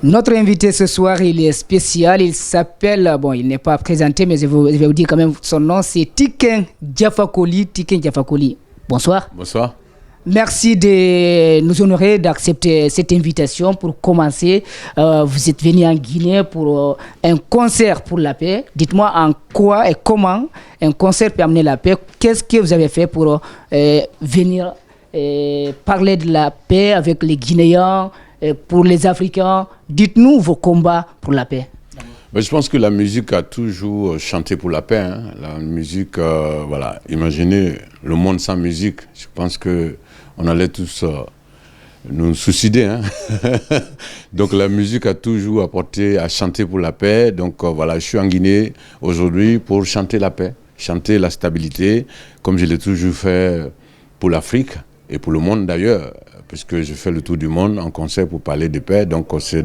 Notre invité ce soir, il est spécial. Il s'appelle, bon, il n'est pas présenté, mais je vais vous dire quand même son nom. C'est Tiken Diafakoli. Tiken Diafakoli. Bonsoir. Bonsoir. Merci de nous honorer d'accepter cette invitation pour commencer. Vous êtes venu en Guinée pour un concert pour la paix. Dites-moi en quoi et comment un concert peut amener la paix. Qu'est-ce que vous avez fait pour venir parler de la paix avec les Guinéens, pour les Africains? Dites-nous vos combats pour la paix. Je pense que la musique a toujours chanté pour la paix. Hein. La musique, voilà, imaginez le monde sans musique. Je pense qu'on allait tous nous suicider. Hein. Donc la musique a toujours apporté à chanter pour la paix. Donc voilà, je suis en Guinée aujourd'hui pour chanter la paix, chanter la stabilité, comme je l'ai toujours fait pour l'Afrique et pour le monde d'ailleurs, puisque je fais le tour du monde en concert pour parler de paix. Donc c'est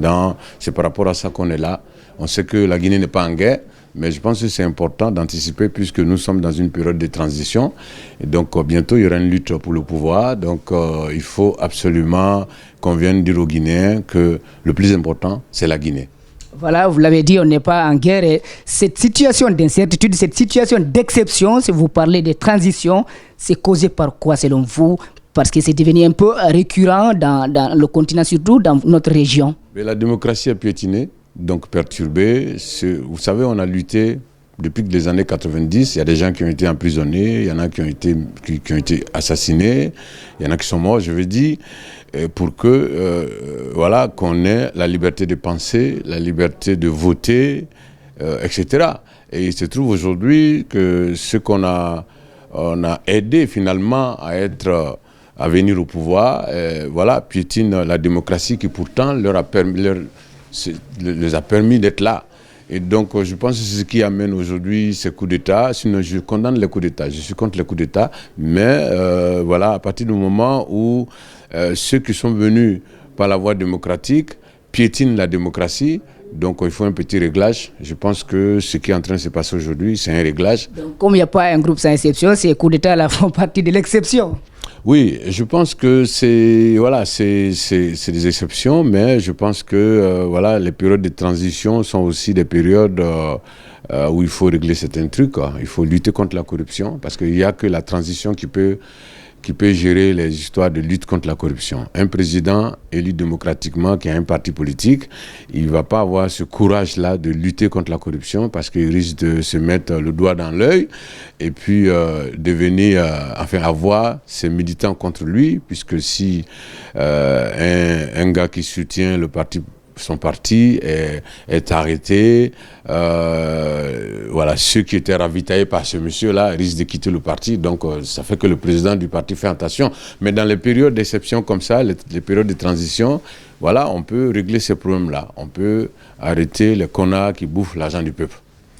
par rapport à ça qu'on est là. On sait que la Guinée n'est pas en guerre, mais je pense que c'est important d'anticiper puisque nous sommes dans une période de transition. Et donc bientôt, il y aura une lutte pour le pouvoir. Donc il faut absolument qu'on vienne dire aux Guinéens que le plus important, c'est la Guinée. Voilà, vous l'avez dit, on n'est pas en guerre. Et cette situation d'incertitude, cette situation d'exception, si vous parlez de transition, c'est causé par quoi selon vous? Parce que c'est devenu un peu récurrent dans le continent, surtout dans notre région. Mais la démocratie a piétiné, donc perturbée. Vous savez, on a lutté depuis les années 90. Il y a des gens qui ont été emprisonnés, il y en a qui ont été assassinés, il y en a qui sont morts, je veux dire, pour que, voilà, qu'on ait la liberté de penser, la liberté de voter, etc. Et il se trouve aujourd'hui que ce qu'on a aidé finalement à venir au pouvoir, voilà, piétine la démocratie qui pourtant leur a permis d'être là. Et donc je pense que c'est ce qui amène aujourd'hui ces coups d'État. Sinon je condamne les coups d'État, je suis contre les coups d'État, mais voilà, à partir du moment où ceux qui sont venus par la voie démocratique piétinent la démocratie, donc il faut un petit réglage. Je pense que ce qui est en train de se passer aujourd'hui, c'est un réglage. Donc comme il n'y a pas un groupe sans exception, ces coups d'État là font partie de l'exception. Oui, je pense que c'est des exceptions, mais je pense que voilà, les périodes de transition sont aussi des périodes où il faut régler certains trucs. Il faut lutter contre la corruption, parce qu'il n'y a que la transition qui peut gérer les histoires de lutte contre la corruption. Un président élu démocratiquement qui a un parti politique, il ne va pas avoir ce courage-là de lutter contre la corruption parce qu'il risque de se mettre le doigt dans l'œil et puis avoir ses militants contre lui, puisque si un gars qui soutient son parti est arrêté. Voilà, ceux qui étaient ravitaillés par ce monsieur-là risquent de quitter le parti. Donc, ça fait que le président du parti fait attention. Mais dans les périodes d'exception comme ça, les périodes de transition, voilà, on peut régler ces problèmes-là. On peut arrêter les connards qui bouffent l'argent du peuple.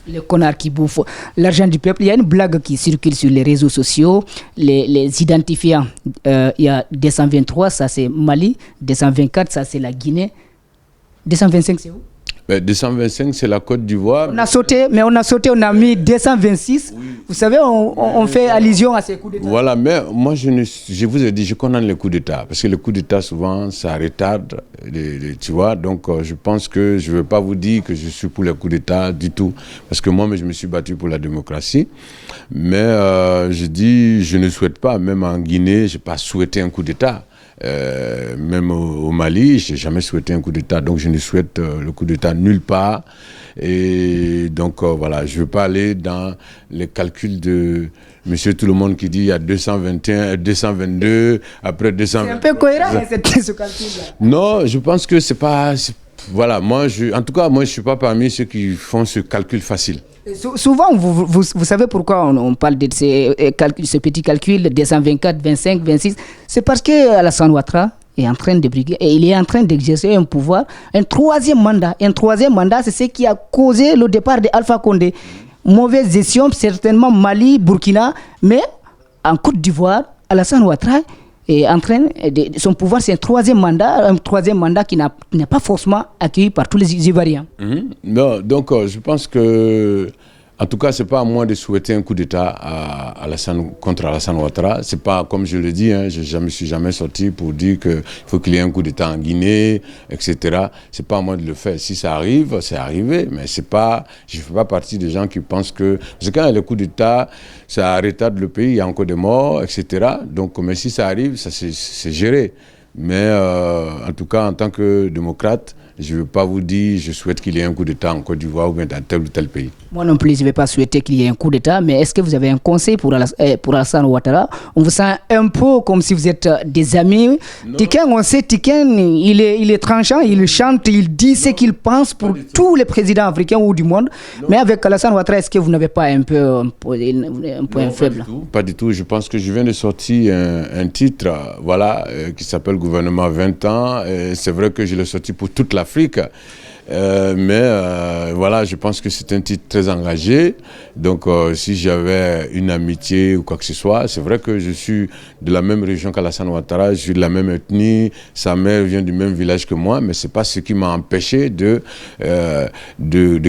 Les connards qui bouffent l'argent du peuple. Il y a une blague qui circule sur les réseaux sociaux. Les identifiants, il y a 223, ça c'est Mali. 224, ça c'est la Guinée. 225, c'est où? 225, c'est la Côte d'Ivoire. On a sauté, on a mis 226. Oui. Vous savez, on fait allusion à ces coups d'État. Voilà, mais moi, je vous ai dit, je condamne les coups d'État. Parce que les coups d'État, souvent, ça retarde, tu vois. Donc, je pense que je ne veux pas vous dire que je suis pour les coups d'État du tout. Parce que moi, je me suis battu pour la démocratie. Mais je dis, je ne souhaite pas, même en Guinée, je n'ai pas souhaité un coup d'État. Même au Mali, je n'ai jamais souhaité un coup d'État, donc je ne souhaite le coup d'État nulle part. Et donc voilà, je ne veux pas aller dans les calculs de monsieur tout le monde qui dit il y a 221, 222, après 220. C'est un peu cohérent ce calcul-là. Non, je pense que c'est pas... Voilà, en tout cas, moi je ne suis pas parmi ceux qui font ce calcul facile. Souvent, vous savez pourquoi on parle de ce petit calcul, 224, 25, 26. C'est parce que Alassane Ouattara est en train de briguer et il est en train d'exercer un pouvoir, un troisième mandat. Un troisième mandat, c'est ce qui a causé le départ d'Alpha Condé. Mauvaise gestion, certainement Mali, Burkina, mais en Côte d'Ivoire, Alassane Ouattara est en train de son pouvoir, c'est un troisième mandat qui n'est pas forcément accueilli par tous les Ivoiriens. Non, donc je pense que En tout cas, c'est pas à moi de souhaiter un coup d'État contre Alassane Ouattara. C'est pas, comme je le dis, hein, je me suis jamais sorti pour dire qu'il faut qu'il y ait un coup d'État en Guinée, etc. C'est pas à moi de le faire. Si ça arrive, c'est arrivé. Mais c'est pas, je fais pas partie des gens qui pensent que, parce que quand il y a le coup d'État, ça retarde le pays, il y a encore des morts, etc. Donc, mais si ça arrive, ça c'est géré. Mais en tout cas, en tant que démocrate, je ne veux pas vous dire, je souhaite qu'il y ait un coup d'État en Côte d'Ivoire ou bien dans tel ou tel pays. Moi non plus, je ne vais pas souhaiter qu'il y ait un coup d'État, mais est-ce que vous avez un conseil pour Alassane Ouattara? On vous sent un peu comme si vous êtes des amis. Tiken, on sait, Tiken, il est tranchant, il chante, il dit ce qu'il pense pour tous les présidents africains ou du monde. Non. Mais avec Alassane Ouattara, est-ce que vous n'avez pas un point faible? Pas du tout. Je pense que je viens de sortir un titre qui s'appelle Gouvernement 20 ans. C'est vrai que je l'ai sorti pour toute l'Afrique. Je pense que c'est un titre très engagé. Donc, si j'avais une amitié ou quoi que ce soit, c'est vrai que je suis de la même région qu'Alassane Ouattara, je suis de la même ethnie, sa mère vient du même village que moi, mais c'est pas ce qui m'a empêché de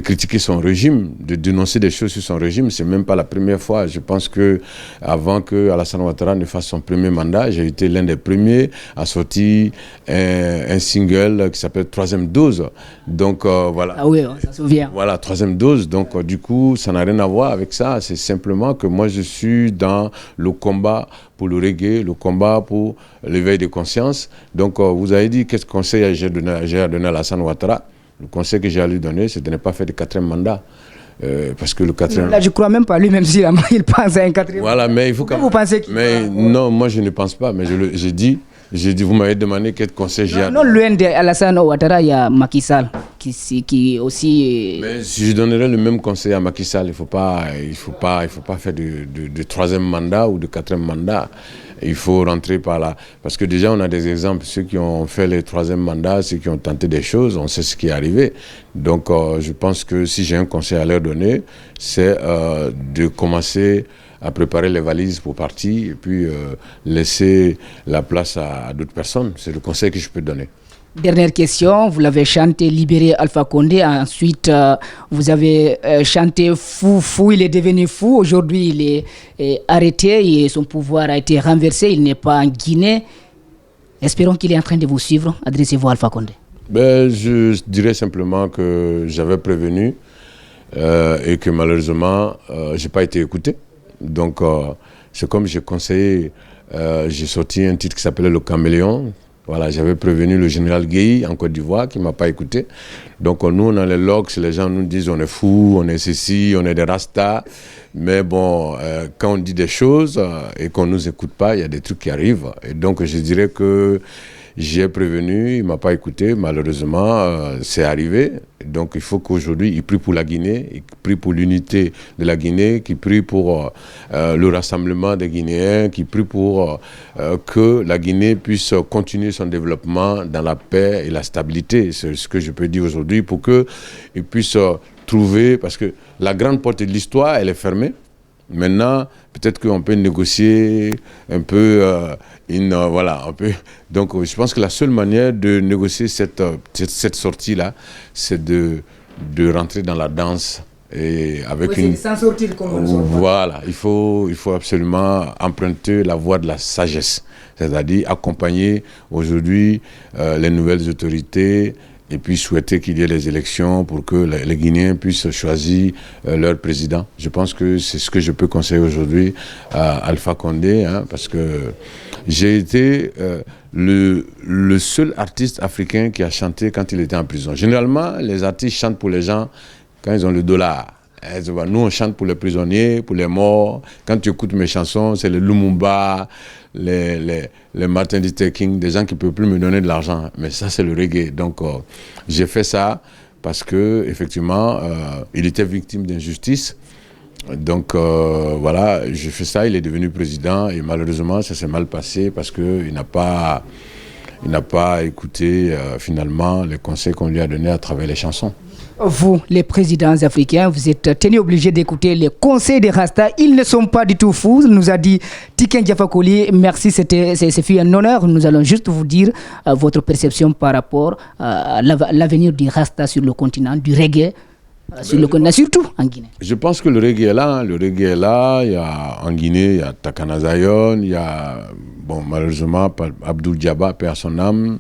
critiquer son régime, de dénoncer des choses sur son régime. C'est même pas la première fois. Je pense que avant que Alassane Ouattara ne fasse son premier mandat, j'ai été l'un des premiers à sortir un single qui s'appelle Troisième dose. Donc voilà. Ah oui, ça se souvient. Voilà, troisième dose. Donc du coup, ça n'a rien à voir avec ça. C'est simplement que moi, je suis dans le combat pour le reggae, le combat pour l'éveil de conscience. Donc vous avez dit quel conseil j'ai à donner à Alassane Ouattara. Le conseil que j'ai à lui donner, c'est de ne pas faire de quatrième mandat. Parce que le quatrième... Là, je ne crois même pas lui-même s'il pense à un quatrième. Voilà, mais il faut quand vous pensez qu'il... Mais non, moi je ne pense pas. Mais j'ai dit, vous m'avez demandé quel conseil j'ai à donner. Non, loin d'Alassane Ouattara, il y a Macky Sall qui aussi... Mais si je donnerais le même conseil à Macky Sall, il faut pas faire de troisième mandat ou de quatrième mandat. Il faut rentrer par là. Parce que déjà, on a des exemples. Ceux qui ont fait les troisième mandats, ceux qui ont tenté des choses, on sait ce qui est arrivé. Donc, je pense que si j'ai un conseil à leur donner, c'est de commencer à préparer les valises pour partir et puis laisser la place à d'autres personnes. C'est le conseil que je peux donner. Dernière question, vous l'avez chanté Libérer Alpha Condé, ensuite vous avez chanté Fou, il est devenu fou, aujourd'hui il est arrêté et son pouvoir a été renversé, il n'est pas en Guinée. Espérons qu'il est en train de vous suivre. Adressez-vous à Alpha Condé. Je dirais simplement que j'avais prévenu et que malheureusement je n'ai pas été écouté. Donc c'est comme j'ai conseillé, j'ai sorti un titre qui s'appelait Le Caméléon. Voilà, j'avais prévenu le général Guèye en Côte d'Ivoire qui ne m'a pas écouté. Donc nous, on a les logs, les gens nous disent on est fous, on est ceci, on est des rastas. Mais bon, quand on dit des choses et qu'on ne nous écoute pas, il y a des trucs qui arrivent. Et donc je dirais que j'ai prévenu, il ne m'a pas écouté. Malheureusement, c'est arrivé. Donc il faut qu'aujourd'hui, il prie pour la Guinée, il prie pour l'unité de la Guinée, qu'il prie pour le rassemblement des Guinéens, qu'il prie pour que la Guinée puisse continuer son développement dans la paix et la stabilité. C'est ce que je peux dire aujourd'hui pour qu'il puisse trouver, parce que la grande porte de l'histoire, elle est fermée. Maintenant, peut-être qu'on peut négocier un peu, un peu. Donc, je pense que la seule manière de négocier cette sortie-là, c'est de rentrer dans la danse. Et avec sans sortir comme on Voilà, il faut absolument emprunter la voie de la sagesse, c'est-à-dire accompagner aujourd'hui les nouvelles autorités, et puis souhaiter qu'il y ait les élections pour que les Guinéens puissent choisir leur président. Je pense que c'est ce que je peux conseiller aujourd'hui à Alpha Condé, parce que j'ai été le seul artiste africain qui a chanté quand il était en prison. Généralement, les artistes chantent pour les gens quand ils ont le dollar. Nous, on chante pour les prisonniers, pour les morts. Quand tu écoutes mes chansons, c'est les Lumumba, les Martin Luther King, des gens qui ne peuvent plus me donner de l'argent. Mais ça, c'est le reggae. Donc, j'ai fait ça parce qu'effectivement, il était victime d'injustice. Donc, j'ai fait ça. Il est devenu président et malheureusement, ça s'est mal passé parce qu'il n'a pas écouté finalement les conseils qu'on lui a donnés à travers les chansons. Vous, les présidents africains, vous êtes tenus obligés d'écouter les conseils des Rastas. Ils ne sont pas du tout fous, nous a dit Tiken Jah Fakoly. Merci, ce fut un honneur. Nous allons juste vous dire votre perception par rapport à l'avenir du Rasta sur le continent, du reggae. sur le continent, surtout en Guinée? Je pense que le reggae est là. Le reggae est là. Il y a, en Guinée, il y a Takana Zion, il y a, bon, malheureusement, Abdul Djaba, paix à son âme.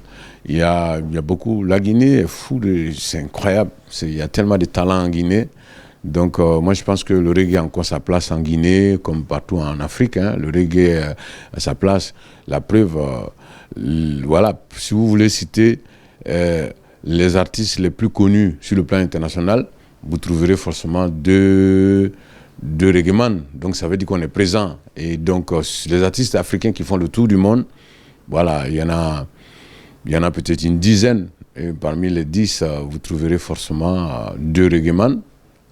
Il y a beaucoup. La Guinée est fou, c'est incroyable. Il y a tellement de talents en Guinée. Donc, moi, je pense que le reggae a encore sa place en Guinée, comme partout en Afrique. Hein. Le reggae a sa place. La preuve, voilà, si vous voulez citer les artistes les plus connus sur le plan international, vous trouverez forcément deux reggaeman. Donc, ça veut dire qu'on est présent. Et donc, les artistes africains qui font le tour du monde, voilà, il y en a peut-être une dizaine. Et parmi les 10, vous trouverez forcément deux reggaeman.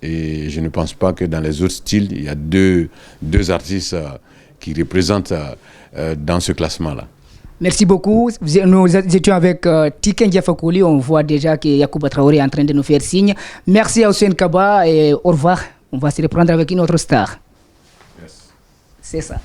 Et je ne pense pas que dans les autres styles, il y a deux artistes qui représentent dans ce classement-là. Merci beaucoup. Nous étions avec Tiken Jah Fakoly. On voit déjà que Yacouba Traoré est en train de nous faire signe. Merci à Hussein Kaba et au revoir. On va se reprendre avec une autre star. Yes. C'est ça.